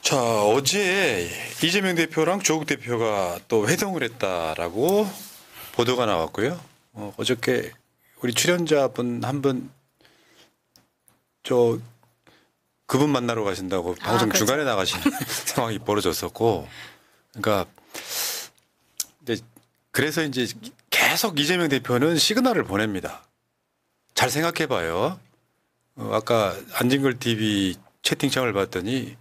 자, 어제 이재명 대표랑 조국 대표가 또 회동을 했다라고 보도가 나왔고요. 어저께 우리 출연자분 한 분 그분 만나러 가신다고 방송 그렇죠. 중간에 나가신 상황이 벌어졌었고, 그러니까 그래서 이제 계속 이재명 대표는 시그널을 보냅니다. 잘 생각해봐요. 아까 안진걸 TV 채팅창을 봤더니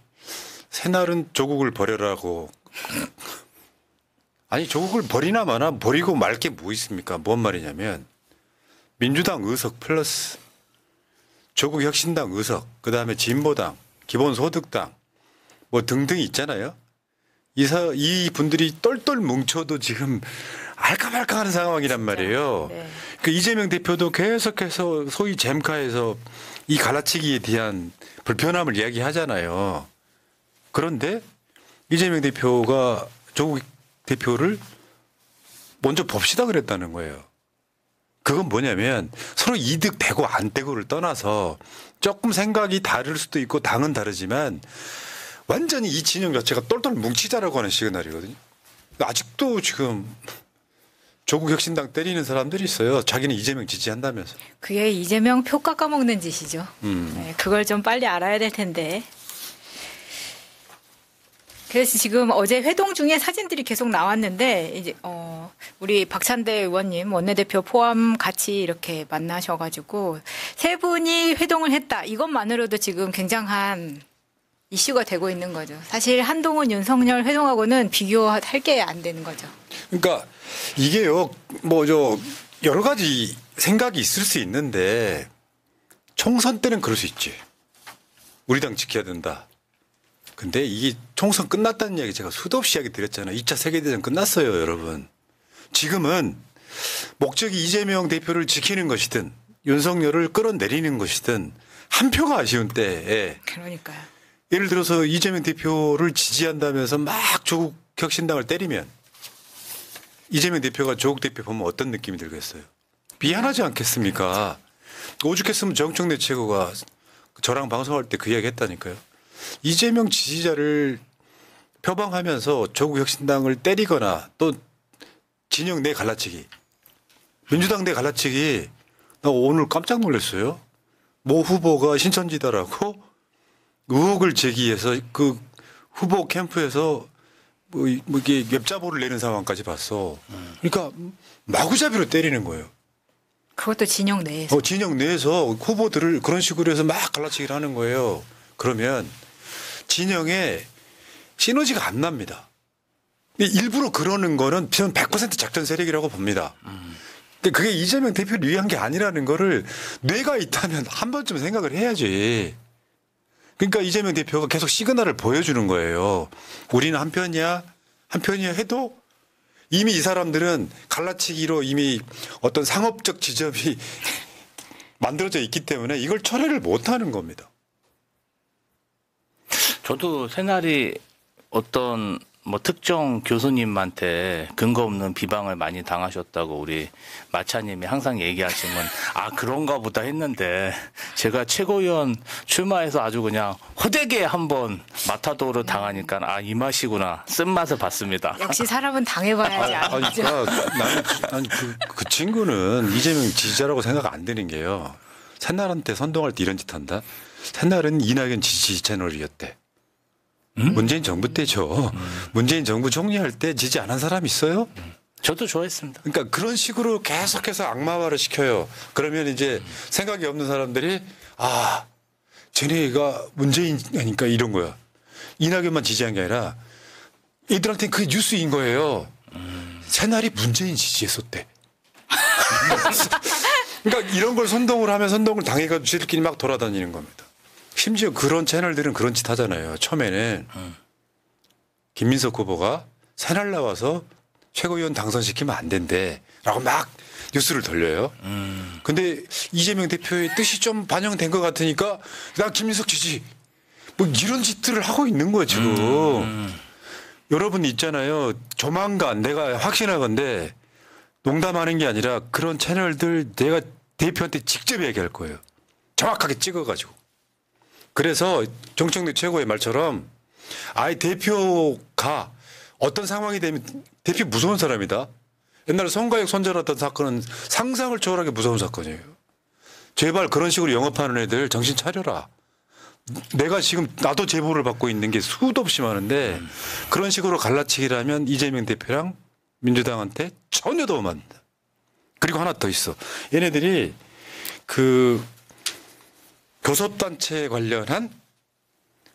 새날은 조국을 버려라고. 아니, 조국을 버리나 마나 버리고 말 게 뭐 있습니까? 뭔 말이냐면 민주당 의석 플러스 조국 혁신당 의석, 그다음에 진보당, 기본소득당 뭐 등등 있잖아요. 이 분들이 똘똘 뭉쳐도 지금 알까말까하는 상황이란 말이에요. 네. 그 이재명 대표도 계속해서 소위 잼카에서 이 갈라치기에 대한 불편함을 이야기하잖아요. 그런데 이재명 대표가 조국 대표를 먼저 봅시다 그랬다는 거예요. 그건 뭐냐면 서로 이득 되고 안 되고를 떠나서 조금 생각이 다를 수도 있고 당은 다르지만 완전히 이 진영 자체가 똘똘 뭉치자라고 하는 시그널이거든요. 아직도 지금 조국 혁신당 때리는 사람들이 있어요. 자기는 이재명 지지한다면서. 그게 이재명 표 깎아먹는 짓이죠. 네, 그걸 좀 빨리 알아야 될 텐데. 그래서 지금 어제 회동 중에 사진들이 계속 나왔는데 이제 우리 박찬대 의원님 원내대표 포함 같이 이렇게 만나셔가지고 세 분이 회동을 했다. 이것만으로도 지금 굉장한 이슈가 되고 있는 거죠. 사실 한동훈, 윤석열 회동하고는 비교할 게 안 되는 거죠. 그러니까 이게요, 여러 가지 생각이 있을 수 있는데 총선 때는 그럴 수 있지. 우리 당 지켜야 된다. 근데 이게 총선 끝났다는 이야기 제가 수도 없이 이야기 드렸잖아요. 2차 세계대전 끝났어요, 여러분. 지금은 목적이 이재명 대표를 지키는 것이든 윤석열을 끌어내리는 것이든 한 표가 아쉬운 때에 그러니까요. 예를 들어서 이재명 대표를 지지한다면서 막 조국 혁신당을 때리면 이재명 대표가 조국 대표 보면 어떤 느낌이 들겠어요? 미안하지 않겠습니까? 오죽했으면 정청래 최고가 저랑 방송할 때 그 이야기 했다니까요. 이재명 지지자를 표방하면서 조국 혁신당을 때리거나 또 진영 내 갈라치기, 민주당 내 갈라치기, 나 오늘 깜짝 놀랐어요. 모 후보가 신천지다라고 의혹을 제기해서 그 후보 캠프에서 이게 웹자보를 내는 상황까지 봤어. 그러니까 마구잡이로 때리는 거예요. 그것도 진영 내에서. 진영 내에서 후보들을 그런 식으로 해서 막 갈라치기를 하는 거예요. 그러면 진영에 시너지가 안 납니다. 일부러 그러는 거는 저는 100% 작전 세력이라고 봅니다. 그게 이재명 대표를 위한 게 아니라는 거를 뇌가 있다면 한 번쯤 생각을 해야지. 그러니까 이재명 대표가 계속 시그널을 보여주는 거예요. 우리는 한편이야 해도 이미 이 사람들은 갈라치기로 이미 어떤 상업적 지점이 만들어져 있기 때문에 이걸 철회를 못하는 겁니다. 저도 새날이 어떤 특정 교수님한테 근거 없는 비방을 많이 당하셨다고 우리 마차님이 항상 얘기하시면 그런가 보다 했는데 제가 최고위원 출마해서 아주 그냥 호되게 한번 마타도를 당하니까 이 맛이구나 쓴맛을 봤습니다. 역시 사람은 당해봐야지 알죠. 나는 그 친구는 이재명 지지자라고 생각 안 되는 게요. 새날한테 선동할 때 이런 짓 한다. 새날은 이낙연 지지 채널이었대. 문재인 정부 때죠. 문재인 정부 총리할 때 지지 안 한 사람 있어요? 저도 좋아했습니다. 그러니까 그런 식으로 계속해서 악마화를 시켜요. 그러면 이제 생각이 없는 사람들이 쟤네가 문재인이니까 이런 거야. 이낙연만 지지한 게 아니라 이들한테는 그게 뉴스인 거예요. 새날이 문재인 지지했었대. 그러니까 이런 걸 선동을 하면 선동을 당해가지고 지들끼리 막 돌아다니는 겁니다. 심지어 그런 채널들은 그런 짓 하잖아요. 처음에는 김민석 후보가 새날 나와서 최고위원 당선시키면 안 된대 라고 막 뉴스를 돌려요. 근데 이재명 대표의 뜻이 좀 반영된 것 같으니까 나 김민석 지지 이런 짓들을 하고 있는 거예요 지금. 여러분 있잖아요. 조만간 내가 확신하건데 농담하는 게 아니라 그런 채널들 내가 대표한테 직접 얘기할 거예요. 정확하게 찍어가지고. 그래서 정청래 최고의 말처럼 아예 대표가 어떤 상황이 되면 대표 무서운 사람이다. 옛날에 송가혁 손절했던 사건은 상상을 초월하게 무서운 사건이에요. 제발 그런 식으로 영업하는 애들 정신 차려라. 내가 지금 나도 제보를 받고 있는 게 수도 없이 많은데 그런 식으로 갈라치기라면 이재명 대표랑 민주당한테 전혀 도움 안 된다. 그리고 하나 더 있어. 얘네들이 그 교섭단체 관련한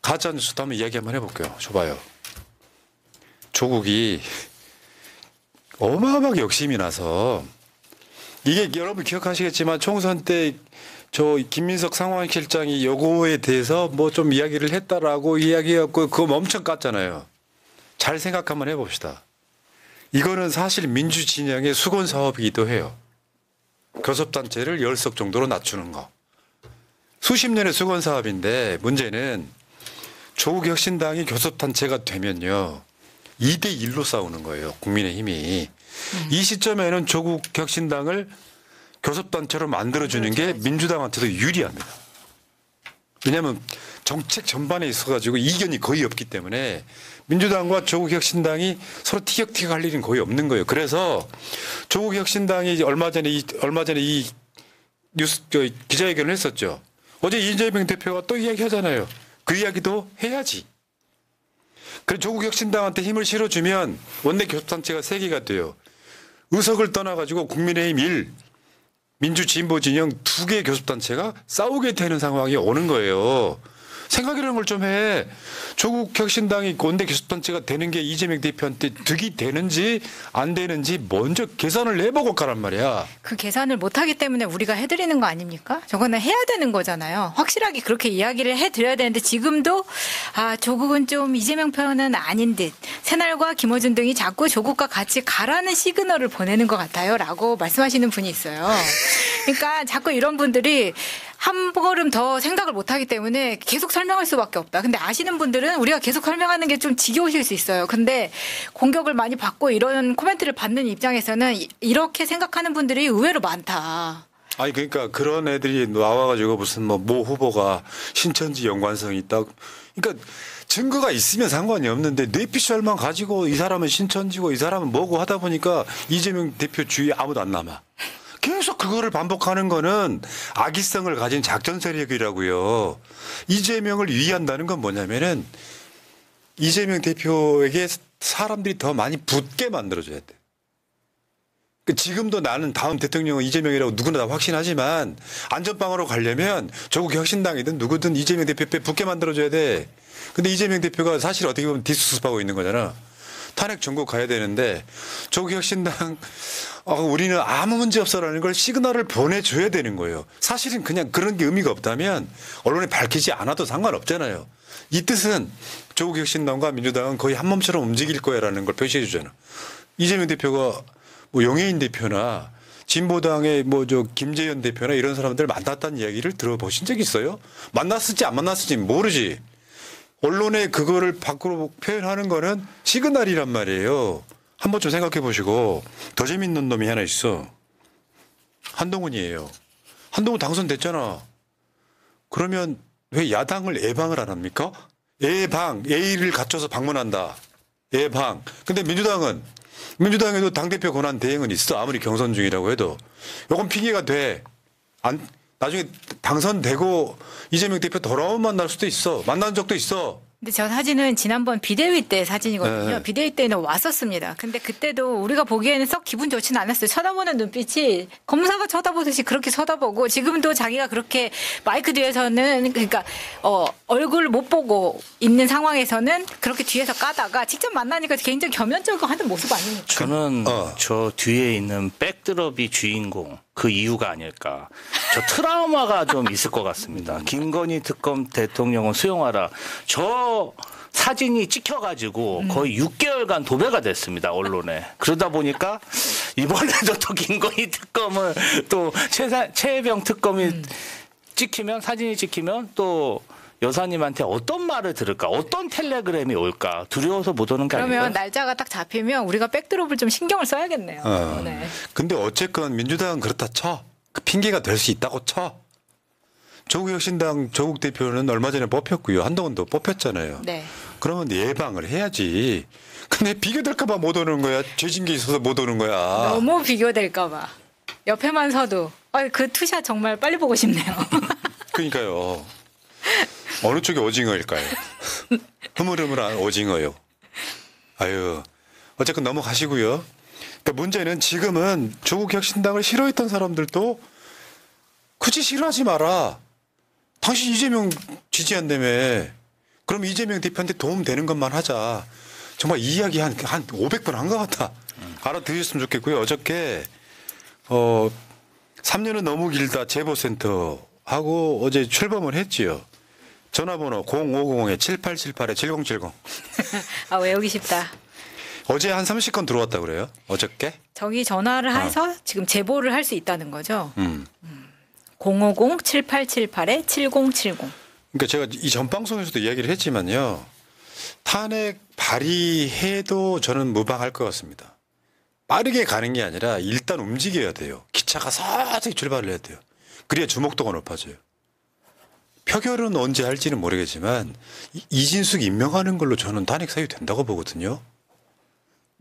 가짜뉴스도 한번 이야기 한번 해볼게요. 줘봐요. 조국이 어마어마하게 욕심이 나서 이게 여러분 기억하시겠지만 총선 때 저 김민석 상황실장이 요거에 대해서 뭐 좀 이야기를 했다라고 이야기해갖고 그거 엄청 깠잖아요. 잘 생각 한번 해봅시다. 이거는 사실 민주진영의 수건 사업이기도 해요. 교섭단체를 10석 정도로 낮추는 거. 수십 년의 수건 사업인데 문제는 조국 혁신당이 교섭단체가 되면요. 2대1로 싸우는 거예요. 국민의힘이. 이 시점에는 조국 혁신당을 교섭단체로 만들어주는 게 민주당한테도 유리합니다. 왜냐하면 정책 전반에 있어가지고 이견이 거의 없기 때문에 민주당과 조국 혁신당이 서로 티격태격 할 일은 거의 없는 거예요. 그래서 조국 혁신당이 얼마 전에 이 뉴스 기자회견을 했었죠. 어제 이재명 대표가 또 이야기하잖아요. 그 이야기도 해야지. 그래 조국 혁신당한테 힘을 실어주면 원내 교섭단체가 3개가 돼요. 의석을 떠나가지고 국민의힘 1, 민주진보 진영 2개의 교섭단체가 싸우게 되는 상황이 오는 거예요. 생각이라는 걸 좀 해. 조국 혁신당이 원내 교섭단체가 되는 게 이재명 대표한테 득이 되는지 안 되는지 먼저 계산을 해보고 가란 말이야. 그 계산을 못하기 때문에 우리가 해드리는 거 아닙니까? 저거는 해야 되는 거잖아요. 확실하게 그렇게 이야기를 해드려야 되는데 지금도 조국은 좀 이재명 편은 아닌 듯 새날과 김어준 등이 자꾸 조국과 같이 가라는 시그널을 보내는 것 같아요 라고 말씀하시는 분이 있어요. 그러니까 자꾸 이런 분들이 한 걸음 더 생각을 못하기 때문에 계속 설명할 수밖에 없다. 근데 아시는 분들은 우리가 계속 설명하는 게 좀 지겨우실 수 있어요. 근데 공격을 많이 받고 이런 코멘트를 받는 입장에서는 이렇게 생각하는 분들이 의외로 많다. 아니 그러니까 그런 애들이 나와가지고 무슨 모 후보가 신천지 연관성이 있다. 그러니까 증거가 있으면 상관이 없는데 뇌피셜만 가지고 이 사람은 신천지고 이 사람은 뭐고 하다 보니까 이재명 대표 주위에 아무도 안 남아. 계속 그거를 반복하는 거는 악의성을 가진 작전 세력이라고요. 이재명을 위한다는 건 뭐냐면은 이재명 대표에게 사람들이 더 많이 붙게 만들어줘야 돼. 지금도 나는 다음 대통령은 이재명이라고 누구나 다 확신하지만 안전빵으로 가려면 조국 혁신당이든 누구든 이재명 대표 옆에 붙게 만들어줘야 돼. 근데 이재명 대표가 사실 어떻게 보면 뒷수습하고 있는 거잖아. 탄핵 전국 가야 되는데 조국 혁신당 우리는 아무 문제 없어라는 걸 시그널을 보내줘야 되는 거예요. 사실은 그냥 그런 게 의미가 없다면 언론에 밝히지 않아도 상관없잖아요. 이 뜻은 조국 혁신당과 민주당은 거의 한 몸처럼 움직일 거야라는 걸 표시해 주잖아. 이재명 대표가 뭐 용해인 대표나 진보당의 김재현 대표나 이런 사람들 만났다는 이야기를 들어보신 적 있어요? 만났을지 안 만났을지 모르지. 언론에 그거를 밖으로 표현하는 거는 시그널이란 말이에요. 한번 좀 생각해 보시고. 더 재밌는 놈이 하나 있어. 한동훈이에요. 한동훈 당선됐잖아. 그러면 왜 야당을 예방을 안 합니까? 예방, 예의를 갖춰서 방문한다. 예방. 근데 민주당에도 당대표 권한 대행은 있어. 아무리 경선 중이라고 해도. 요건 핑계가 돼. 나중에 당선되고 이재명 대표 돌아오면 만날 수도 있어. 만난 적도 있어. 근데 저 사진은 지난번 비대위 때 사진이거든요. 네. 비대위 때는 왔었습니다. 근데 그때도 우리가 보기에는 썩 기분 좋지는 않았어요. 쳐다보는 눈빛이 검사가 쳐다보듯이 그렇게 쳐다보고 지금도 자기가 그렇게 마이크 뒤에서는 그러니까 얼굴 못 보고 있는 상황에서는 그렇게 뒤에서 까다가 직접 만나니까 굉장히 겸연쩍어 하는 모습 아닙니까? 저는 저 뒤에 있는 백드롭이 주인공 그 이유가 아닐까. 저 트라우마가 좀 있을 것 같습니다. 김건희 특검 대통령은 수용하라. 저 사진이 찍혀가지고 거의 6개월간 도배가 됐습니다. 언론에. 그러다 보니까 이번에도 또 김건희 특검을 또 최혜병 특검이 사진이 찍히면 또 여사님한테 어떤 말을 들을까? 어떤 텔레그램이 올까? 두려워서 못 오는 게 아닐까요? 그러면 날짜가 딱 잡히면 우리가 백드롭을 좀 신경을 써야겠네요. 네. 근데 어쨌건 민주당은 그렇다 쳐. 그 핑계가 될 수 있다고 쳐. 조국혁신당 조국 대표는 얼마 전에 뽑혔고요. 한동훈도 뽑혔잖아요. 네. 그러면 예방을 해야지. 근데 비교될까봐 못 오는 거야. 죄진 게 있어서 못 오는 거야. 너무 비교될까봐. 옆에만 서도 그 투샷 정말 빨리 보고 싶네요. 그러니까요. 어느 쪽이 오징어일까요? 흐물흐물한 오징어요. 아유, 어쨌건 넘어가시고요. 그러니까 문제는 지금은 조국혁신당을 싫어했던 사람들도 굳이 싫어하지 마라. 당신 이재명 지지한다며. 그럼 이재명 대표한테 도움 되는 것만 하자. 정말 이 이야기 한 500번 한 것 같아. 알아들으셨으면 좋겠고요. 어저께 3년은 너무 길다 제보센터 하고 어제 출범을 했지요. 전화번호 0550-7878-7070. 아, 외우기 쉽다. 어제 한 30건 들어왔다 그래요? 어저께? 저기 전화를 해서 지금 제보를 할 수 있다는 거죠. 050-7878-7070. 그러니까 제가 이 전 방송에서도 이야기를 했지만요. 탄핵 발의해도 저는 무방할 것 같습니다. 빠르게 가는 게 아니라 일단 움직여야 돼요. 기차가 서서히 출발을 해야 돼요. 그래야 주목도가 높아져요. 표결은 언제 할지는 모르겠지만 이진숙 임명하는 걸로 저는 탄핵 사유 된다고 보거든요.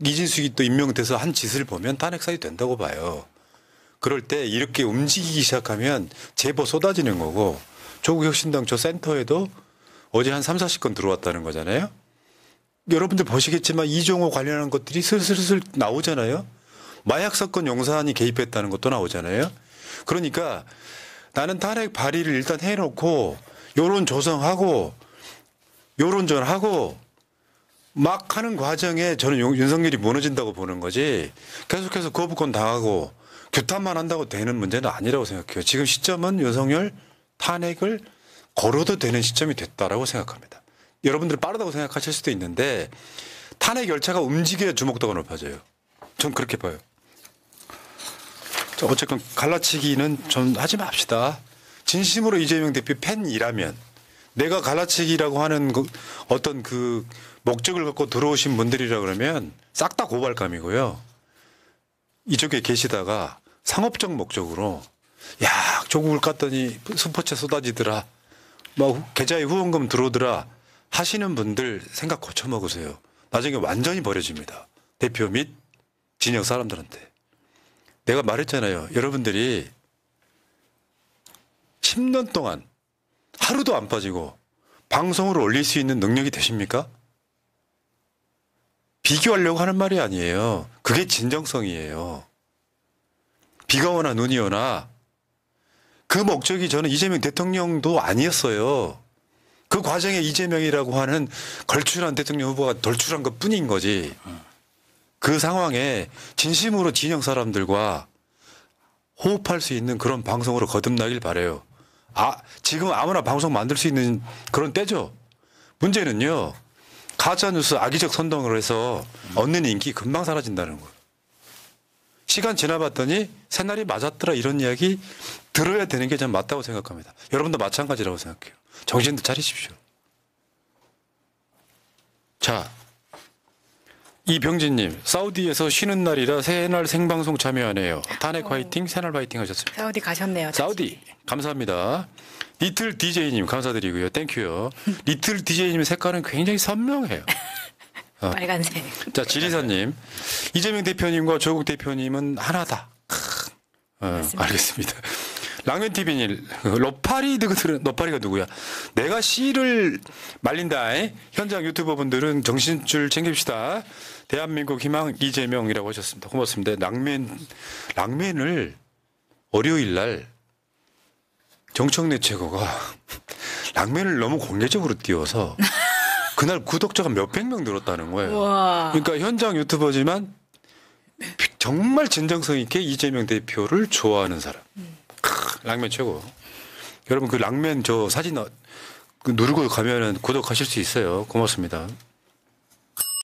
이진숙이 또 임명돼서 한 짓을 보면 탄핵 사유 된다고 봐요. 그럴 때 이렇게 움직이기 시작하면 제보 쏟아지는 거고 조국혁신당 저 센터에도 어제 한 3, 40건 들어왔다는 거잖아요. 여러분들 보시겠지만 이종호 관련한 것들이 슬슬슬 나오잖아요. 마약 사건 용산이 개입했다는 것도 나오잖아요. 그러니까 나는 탄핵 발의를 일단 해놓고 여론 조성하고 여론전하고 막 하는 과정에 저는 윤석열이 무너진다고 보는 거지 계속해서 거부권 당하고 규탄만 한다고 되는 문제는 아니라고 생각해요. 지금 시점은 윤석열 탄핵을 걸어도 되는 시점이 됐다라고 생각합니다. 여러분들 빠르다고 생각하실 수도 있는데 탄핵 열차가 움직여야 주목도가 높아져요. 전 그렇게 봐요. 어쨌건 갈라치기는 좀 하지 맙시다. 진심으로 이재명 대표 팬이라면 내가 갈라치기라고 하는 어떤 그 목적을 갖고 들어오신 분들이라 그러면 싹 다 고발감이고요. 이쪽에 계시다가 상업적 목적으로 야 조국을 깠더니 스포츠에 쏟아지더라. 막 계좌에 후원금 들어오더라 하시는 분들 생각 고쳐 먹으세요. 나중에 완전히 버려집니다. 대표 및 진영 사람들한테. 내가 말했잖아요. 여러분들이 10년 동안 하루도 안 빠지고 방송을 올릴 수 있는 능력이 되십니까? 비교하려고 하는 말이 아니에요. 그게 진정성이에요. 비가 오나 눈이 오나 그 목적이 저는 이재명 대통령도 아니었어요. 그 과정에 이재명이라고 하는 걸출한 대통령 후보가 돌출한 것 뿐인 거지. 그 상황에 진심으로 진영 사람들과 호흡할 수 있는 그런 방송으로 거듭나길 바라요. 지금 아무나 방송 만들 수 있는 그런 때죠. 문제는요. 가짜뉴스 악의적 선동을 해서 얻는 인기 금방 사라진다는 거예요. 시간 지나봤더니 새날이 맞았더라 이런 이야기 들어야 되는 게 전 맞다고 생각합니다. 여러분도 마찬가지라고 생각해요. 정신도 차리십시오. 자, 이병진님, 사우디에서 쉬는 날이라 새날 생방송 참여하네요. 탄핵 화이팅, 새날 화이팅 하셨습니다. 사우디 가셨네요. 사우디 감사합니다. 리틀 DJ님 감사드리고요. 땡큐요. 리틀 DJ님 색깔은 굉장히 선명해요. 빨간색. 자, 지리사님, 이재명 대표님과 조국 대표님은 하나다. 알겠습니다. 랑면TV님, 노파리가 누구야? 내가 씨를 말린다. 현장 유튜버 분들은 정신줄 챙깁시다. 대한민국 희망 이재명이라고 하셨습니다. 고맙습니다. 랑면을 월요일 날 정청래 최고가 랑면을 너무 공개적으로 띄워서 그날 구독자가 몇백 명 늘었다는 거예요. 우와. 그러니까 현장 유튜버지만 정말 진정성 있게 이재명 대표를 좋아하는 사람. 랑면 최고. 여러분 그 랑면 저 사진 누르고 가면은 구독하실 수 있어요. 고맙습니다.